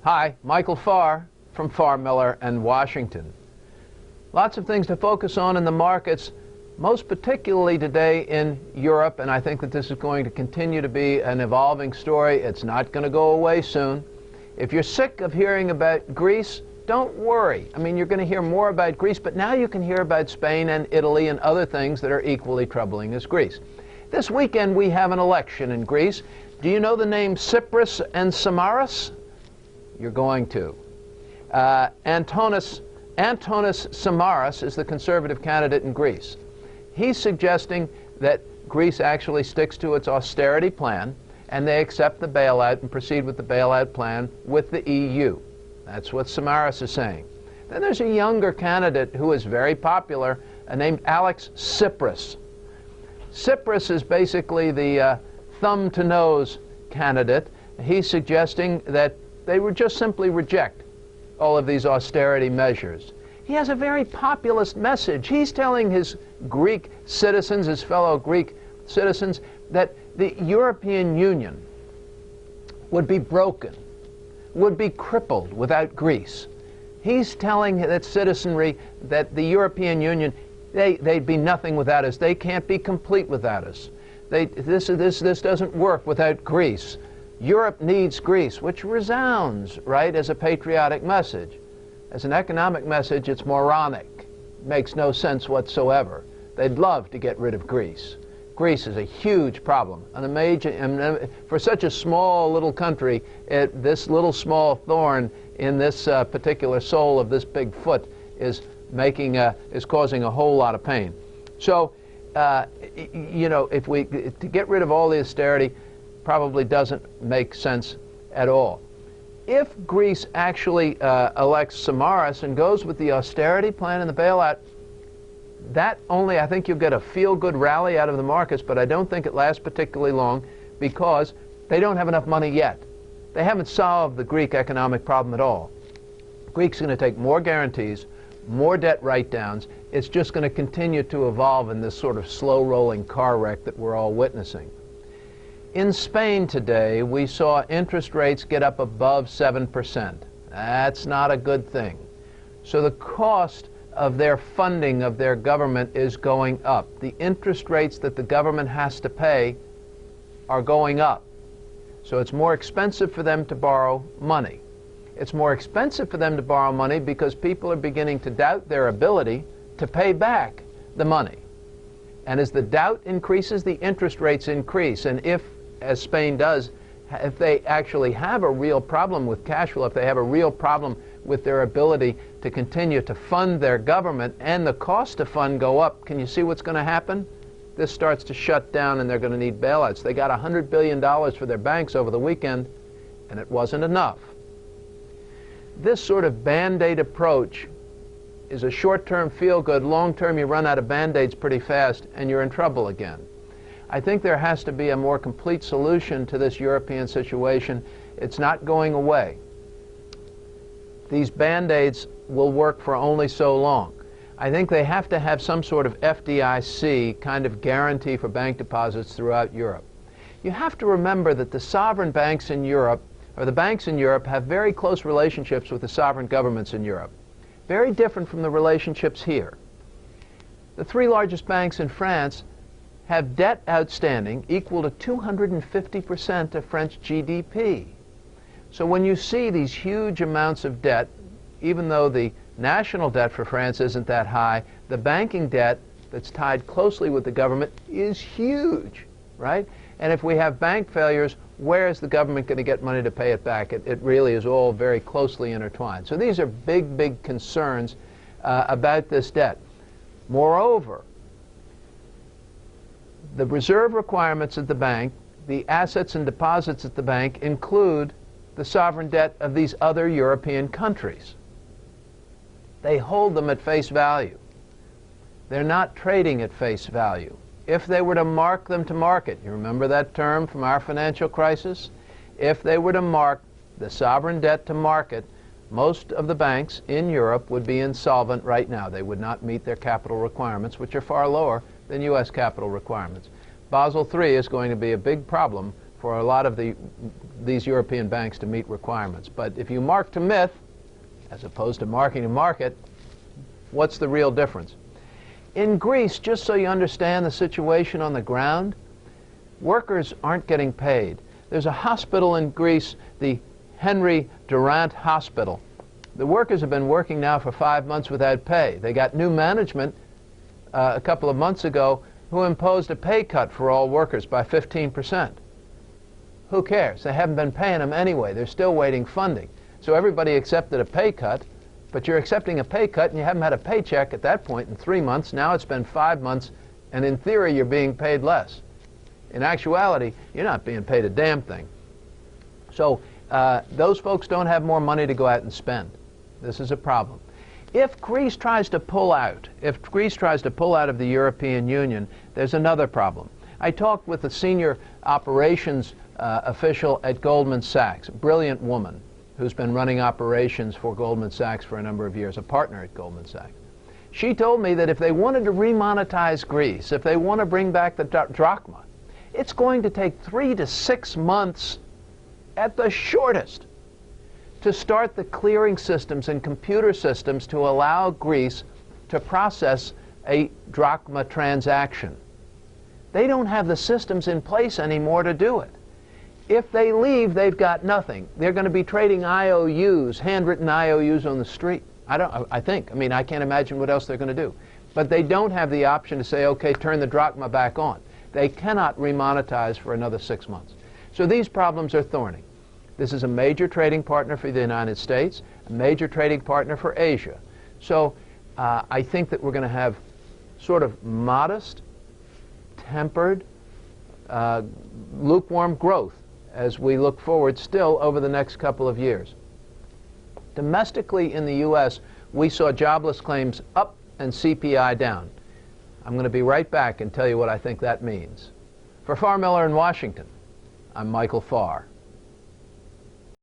Hi, Michael Farr from Farr, Miller and Washington. Lots of things to focus on in the markets, most particularly today in Europe, and I think that this is going to continue to be an evolving story. It's not going to go away soon. If you're sick of hearing about Greece, don't worry. I mean, you're going to hear more about Greece, but now you can hear about Spain and Italy and other things that are equally troubling as Greece. This weekend we have an election in Greece. Do you know the name Tsipras and Samaras? You're going to. Antonis Samaras is the conservative candidate in Greece. He's suggesting that Greece actually sticks to its austerity plan and they accept the bailout and proceed with the bailout plan with the EU. That's what Samaras is saying. Then there's a younger candidate who is very popular, named Alex Tsipras. Tsipras is basically the thumb-to-nose candidate. He's suggesting that they would just simply reject all of these austerity measures. He has a very populist message. He's telling his Greek citizens, his fellow Greek citizens, that the European Union would be broken, would be crippled without Greece. He's telling that citizenry that the European Union, they'd be nothing without us. They can't be complete without us. This doesn't work without Greece. Europe needs Greece, which resounds, right, as a patriotic message. As an economic message, it's moronic. It makes no sense whatsoever. They'd love to get rid of Greece. Greece is a huge problem. For such a small little country, this little small thorn in this particular sole of this big foot is causing a whole lot of pain. So, you know, to get rid of all the austerity probably doesn't make sense at all. If Greece actually elects Samaras and goes with the austerity plan and the bailout, that only, I think you'll get a feel-good rally out of the markets, but I don't think it lasts particularly long because they don't have enough money yet. They haven't solved the Greek economic problem at all. Greece's going to take more guarantees, more debt write-downs. It's just going to continue to evolve in this sort of slow-rolling car wreck that we're all witnessing. In Spain today, we saw interest rates get up above 7%. That's not a good thing. So the cost of their funding of their government is going up. The interest rates that the government has to pay are going up. So it's more expensive for them to borrow money. It's more expensive for them to borrow money because people are beginning to doubt their ability to pay back the money. And as the doubt increases, the interest rates increase. And if, as Spain does, if they actually have a real problem with cash flow, if they have a real problem with their ability to continue to fund their government and the cost to fund go up, can you see what's going to happen? This starts to shut down and they're going to need bailouts. They got $100 billion for their banks over the weekend, and it wasn't enough. This sort of Band-Aid approach is a short-term feel-good. Long-term, you run out of Band-Aids pretty fast and you're in trouble again. I think there has to be a more complete solution to this European situation. It's not going away. These Band-Aids will work for only so long. I think they have to have some sort of FDIC kind of guarantee for bank deposits throughout Europe. You have to remember that the sovereign banks in Europe, or the banks in Europe, have very close relationships with the sovereign governments in Europe. Very different from the relationships here. The three largest banks in France have debt outstanding equal to 250% of French GDP. So when you see these huge amounts of debt, even though the national debt for France isn't that high, the banking debt that's tied closely with the government is huge, right? And if we have bank failures, where is the government going to get money to pay it back? It really is all very closely intertwined. So these are big, big concerns about this debt. Moreover, the reserve requirements at the bank, the assets and deposits at the bank include the sovereign debt of these other European countries. They hold them at face value. They're not trading at face value. If they were to mark them to market, you remember that term from our financial crisis? If they were to mark the sovereign debt to market, most of the banks in Europe would be insolvent right now. They would not meet their capital requirements, which are far lower than U.S. capital requirements. Basel III is going to be a big problem for a lot of these European banks to meet requirements. But if you mark to myth, as opposed to marking to market, what's the real difference? In Greece, just so you understand the situation on the ground, workers aren't getting paid. There's a hospital in Greece, the Henry Durant Hospital. The workers have been working now for 5 months without pay. They got new management a couple of months ago who imposed a pay cut for all workers by 15%. Who cares? They haven't been paying them anyway. They're still waiting funding. So everybody accepted a pay cut, but you're accepting a pay cut and you haven't had a paycheck at that point in 3 months. Now it's been 5 months, and in theory you're being paid less. In actuality, you're not being paid a damn thing. So those folks don't have more money to go out and spend. This is a problem. If Greece tries to pull out, of the European Union, there's another problem. I talked with a senior operations official at Goldman Sachs, a brilliant woman who's been running operations for Goldman Sachs for a number of years, a partner at Goldman Sachs. She told me that if they wanted to remonetize Greece, if they want to bring back the drachma, it's going to take 3 to 6 months at the shortest to start the clearing systems and computer systems to allow Greece to process a drachma transaction. They don't have the systems in place anymore to do it. If they leave, they've got nothing. They're going to be trading IOUs, handwritten IOUs on the street. I think. I mean, I can't imagine what else they're going to do. But they don't have the option to say, okay, turn the drachma back on. They cannot remonetize for another 6 months. So these problems are thorny. This is a major trading partner for the United States, a major trading partner for Asia. So I think that we're going to have sort of modest, tempered, lukewarm growth as we look forward still over the next couple of years. Domestically in the U.S., we saw jobless claims up and CPI down. I'm going to be right back and tell you what I think that means. For Farr, Miller in Washington, I'm Michael Farr.